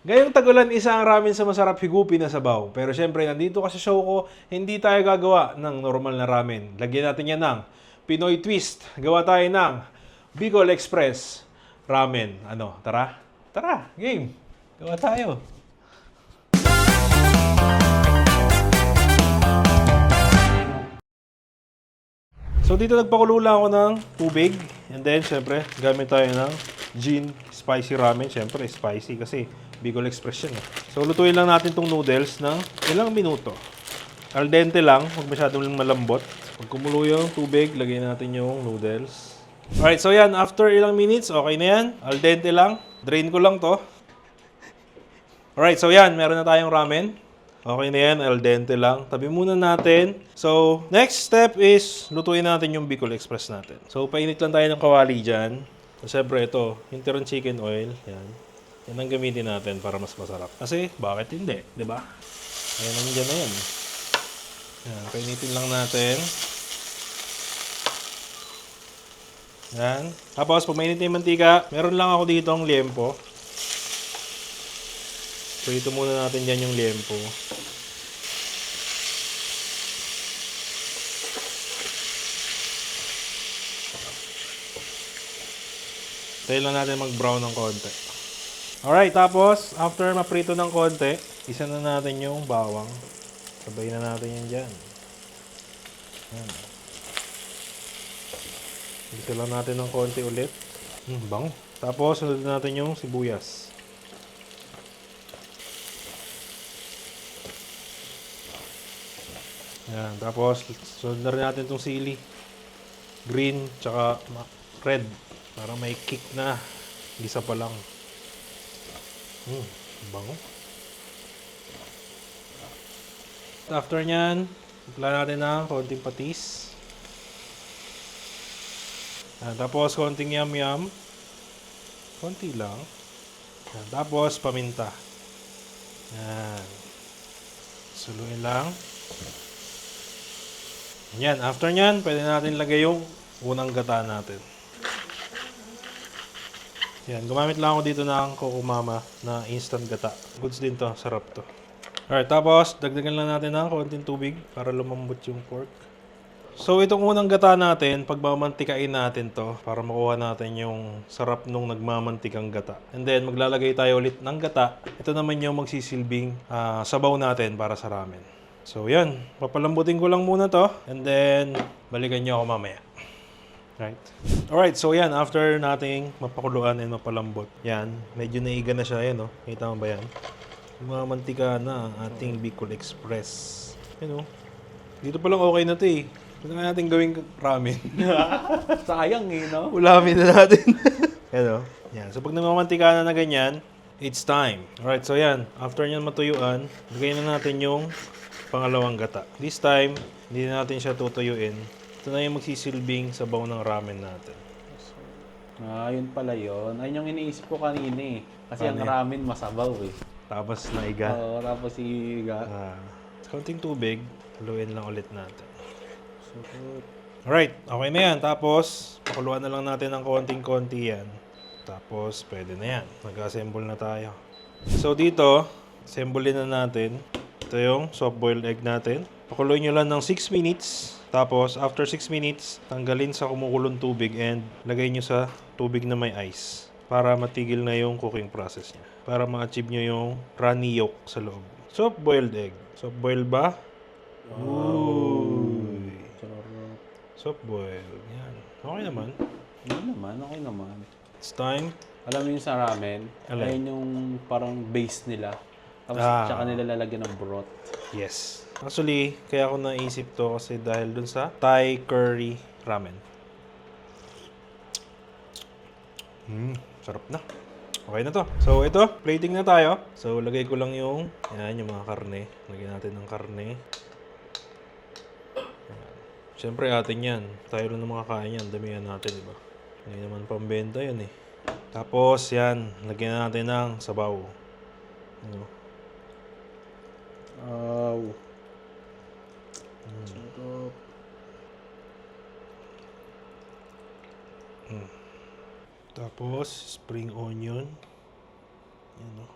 Ngayong tag-ulan, isa ang ramen sa masarap higupin na sabaw. Pero syempre, nandito ka sa show ko, hindi tayo gagawa ng normal na ramen. Lagyan natin yan ng Pinoy twist. Gawa tayo ng Bicol Express ramen. Ano, tara? Tara, game. Gawa tayo. So dito nagpakulo lang ako ng tubig. And then, syempre, gamit tayo ng Jin Spicy Ramen. Syempre, spicy kasi Bicol Express yan. So, lutuin lang natin tong noodles ng ilang minuto. Al dente lang, huwag masyadong malambot. Pag kumulo yung tubig, lagyan natin yung noodles. Alright, so yan, after ilang minutes, okay na yan. Al dente lang. Drain ko lang to. Alright, so yan, meron na tayong ramen. Okay na yan, al dente lang. Tabi muna natin. So, next step is lutuin natin yung Bicol Express natin. So, painit lang tayo ng kawali dyan. So, syempre ito, Hinterland chicken oil. Yan. Yan ang gamitin natin para mas masarap. Kasi, bakit hindi? 'Di ba? Ayan, nandiyan na yan. Yan, painitin lang natin. Yan. Tapos, pag mainit na yung mantika, meron lang ako dito ang liempo. So, ito muna natin dyan yung liempo. Tayo lang natin mag-brown ng konti. Alright, tapos, after maprito ng konti, isa na natin yung bawang. Sabay na natin yan dyan. Yan. Isa lang natin ng konti ulit. Bango. Tapos, sunod natin yung sibuyas. Yan. Tapos, sunod na rin natin itong sili. Green, tsaka red. Para may kick na. Gisa pa lang. Bango. After nyan, impla natin ng konting patis. Yan. Tapos, konting yam-yam. Konti lang. Yan. Tapos, paminta. Yan. Suluin lang. Yan, after nyan, pwede natin lagay yung unang gata natin. Yan, gumamit lang ako dito ng Coco Mama na instant gata. Goods din to, sarap to. Alright, tapos dagdagan lang natin ng konting tubig para lumambot yung pork. So itong unang gata natin, pagmamantikain natin to para makuha natin yung sarap nung nagmamantikang gata. And then maglalagay tayo ulit ng gata. Ito naman yung magsisilbing sabaw natin para sa ramen. So yan, papalambutin ko lang muna to and then balikan nyo ako mamaya. Right. Alright, so yan, after nating mapakuluan and mapalambot, yan, medyo naiga na siya, yan, no? Kita mo ba yan? Mamantika na ang ating Bicol Express. Yan, no? Dito pa lang okay na to, eh. Pwede nga natin gawing ramen. Sayang eh, no? Ulamin na natin. Yan, no? Yan, so pag namamantika na ganyan, it's time. Alright, so yan, after nyan matuyuan, lagay na natin yung pangalawang gata. This time, hindi na natin siya tutuyuin. Ito na yung magsisilbing sabaw ng ramen natin. Yun pala yun. Ayun yung iniisip ko kanina eh. Kasi ang Ano ramen masabaw eh. Tapos naiga. Oo, tapos iga. Kaunting tubig, haluin lang ulit natin. So, Alright, okay na yan. Tapos, pakuluan na lang natin ng konting-konti yan. Tapos, pwede na yan. Nag-assemble na tayo. So, dito, assemblein na natin. Ito yung soft-boiled egg natin. Pakuluin nyo lang ng 6 minutes. Tapos, after 6 minutes, tanggalin sa kumukulong tubig and lagay nyo sa tubig na may ice para matigil na yung cooking process niya. Para ma-achieve nyo yung runny yolk sa loob. Soft-boiled egg. Soft-boiled ba? Uy. sarap. Soft-boiled. Yan. Okay naman. Okay naman. It's time. Alam mo yung sa ramen, Alin? ayun yung parang base nila. Tapos tsaka nila lalagyan ng broth. Yes. Actually, kaya ako naisip to kasi dahil dun sa Thai curry ramen. Sarap na. Okay na to. So, ito, plating na tayo. So, lagay ko lang yung mga karne. Lagyan natin ng karne. Ayan. Siyempre, atin yan. Tayo rin ng mga kain yan. Damihan natin, diba? Hindi naman pambenta yan eh. Tapos, yan. Lagyan natin ng sabaw. Ano? Sarap. Tapos, spring onion. Yan o.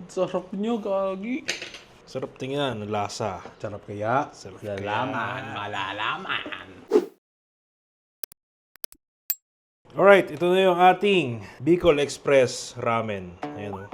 Sarap nyo, gagi. Sarap tingnan, lasa. Sarap kaya? Sarap Malalaman. Alright, ito na yung ating Bicol Express Ramen. Ayan o.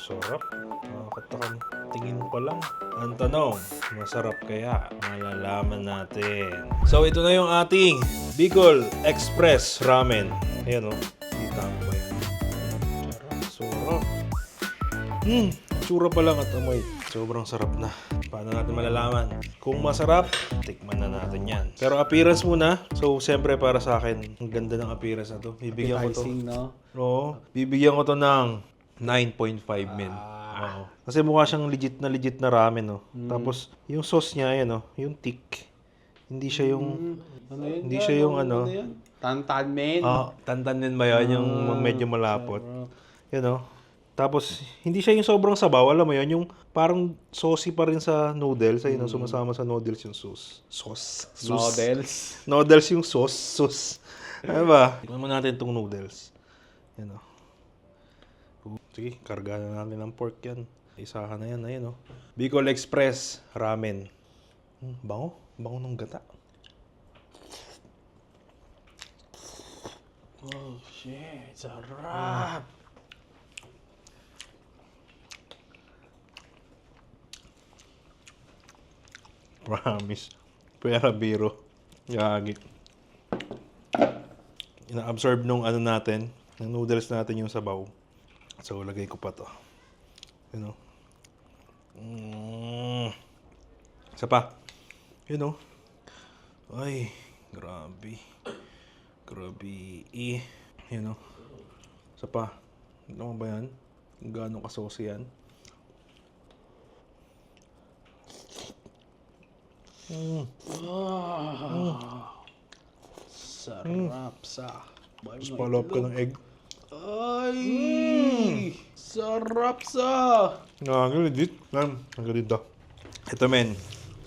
Sarap. Nakakatakam. Tingin pa lang. Ang tanong, masarap kaya? Malalaman natin. So, ito na yung ating Bicol Express Ramen. Ayan o. Kita mo ba yan? Sarap. Tsura pa lang at amoy. Sobrang sarap na. Paano natin malalaman? Kung masarap, tikman na natin yan. Pero appearance muna. So, siyempre para sa akin, ang ganda ng appearance na to. Bibigyan ko to. Appetizing, no? Oo. Bibigyan ko to ng 9.5 min. Oo. Kasi mukha siyang legit na ramen, no? Tapos, yung sauce niya, yan, no? Yung thick. Hindi siya yung... Ano yun? Hindi siya yung ano... Ano yan? Tantan, men. Tantan din ba yan? Yung medyo malapot. Yan, no? Tapos, hindi siya yung sobrang sabaw. Alam mo yun, yung parang saucy pa rin sa noodles. Ayun, sumasama sa noodles yung sauce. Noodles. Noodles yung sauce. Ano ba? Tingnan mo natin itong noodles. Yan, o. Sige, karga na natin ng pork yan. Isahan na yan. Ayun, o. Bicol Express Ramen. Bango. Bango ng gata. Oh, shit. Sarap. Promise. Pera biro. Gagi. Ina-absorb nung ano natin, ng noodles natin yung sabaw. So, lagay ko pa to. You know? Isa pa. You know? Ay, grabe. Grabe. You know? Isa pa. Ano ba yan? Gaano ka-saucy yan? Sarap sa. Tapos follow up ka ng egg. Ay! Sarap sa. Legit. Ang dito. Ito men,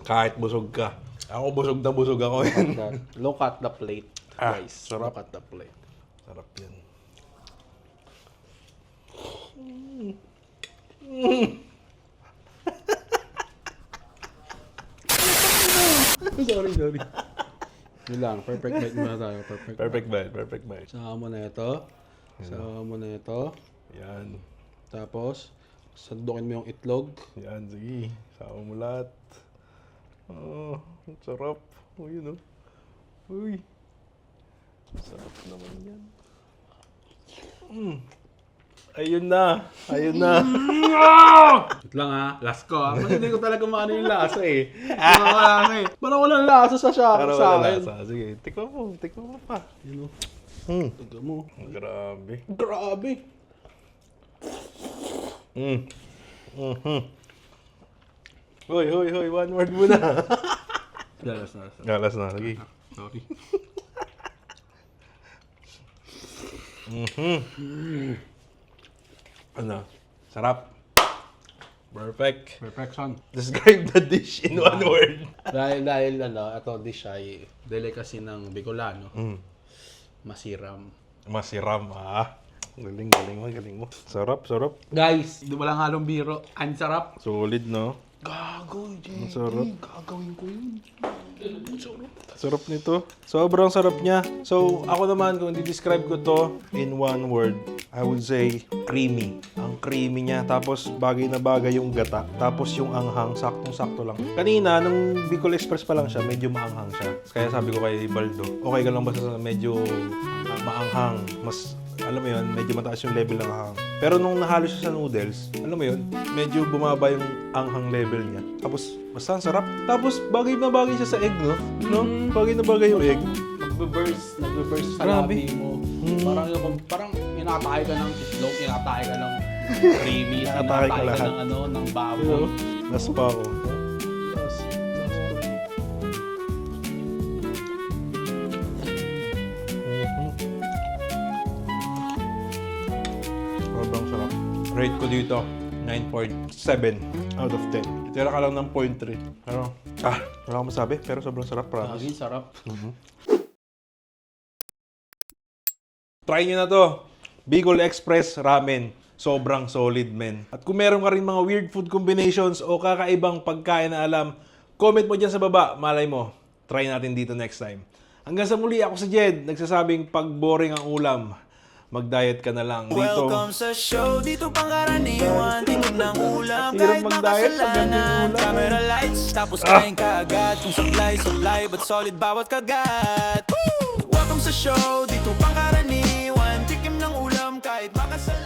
kahit busog ka. Ako busog na busog ako yan. Look at the plate, guys. Sarap. Look at the plate. Sarap yan. Sorry. Yun lang, perfect bite muna tayo. Perfect bite. Sama mo na ito. Sama mo na ito. Yan. Tapos, sandukin mo yung itlog. Yan, sige. Sama mo lahat. Oh, ang sarap. Oh, yun oh. Uy. Sarap naman yan. Ayun na. Wait lang ha, last ko ha. Kasi hindi ko talaga maano yung lasa eh. Parang walang lasa sa Pero sa wala akin. lasa. Sige, tikman mo pa. Yun o. Tignan mo. Grabe. Grabe. Hoy, one word muna. Last. Galas na, sige. Sorry. Ano? Sarap. Perfect. Perfection. Describe the dish in one word. Dahil ano, ito dish ay delicacy ng Bicolano. Masiram. Masiram, Galing mo. Sarap. Guys, hindi mo lang halong biro. Ang sarap. Solid, no? Gago, JD. sarap. Gagawin ko yun. Sarap nito. Sobrang sarap niya. So, ako naman, kung di-describe ko to in one word, I would say creamy. Ang creamy niya. Tapos, bagay na bagay yung gata. Tapos, yung anghang, saktong-sakto lang. Kanina, nung Bicol Express pa lang siya, medyo maanghang siya. Kaya sabi ko kay Baldo, okay ka lang basta medyo maanghang. Mas, alam mo yun, medyo mataas yung level ng anghang. Pero nung nahalo siya sa noodles, alam mo yun, medyo bumaba yung anghang level niya. Tapos, basta ang sarap. Tapos, bagay na bagay siya sa egg, no? Bagay na bagay yung egg. Nagbe-burst sa Grabe. labi mo. Parang inatake ka ng itlog, inatake ka ng creamy, Inatake ka lahat. ng baboy. Last pa ako. Sobrang sarap. Rate ko dito, 9.7 out of 10. Tira ka lang ng 0.3. Pero, wala akong masabi. Pero sobrang sarap, promise. Lagi sarap. Try nyo na to. Bicol Express Ramen. Sobrang solid, men. At kung meron ka rin mga weird food combinations o kakaibang pagkain na alam, comment mo dyan sa baba. Malay mo, try natin dito next time. Hanggang sa muli, ako si Jed, nagsasabing pag boring ang ulam, mag-diet ka na lang dito. Welcome sa show, dito pangkaraniwan. Tingin ng ulam, Hirap kahit mag-diet pag ganyan yung makasalanan. ulam. Camera lights, tapos kain ka agad. Kung supply, but solid bawat kagat. Welcome sa show, dito pangkaraniwan. Tikim ng ulam, kahit makasalanan.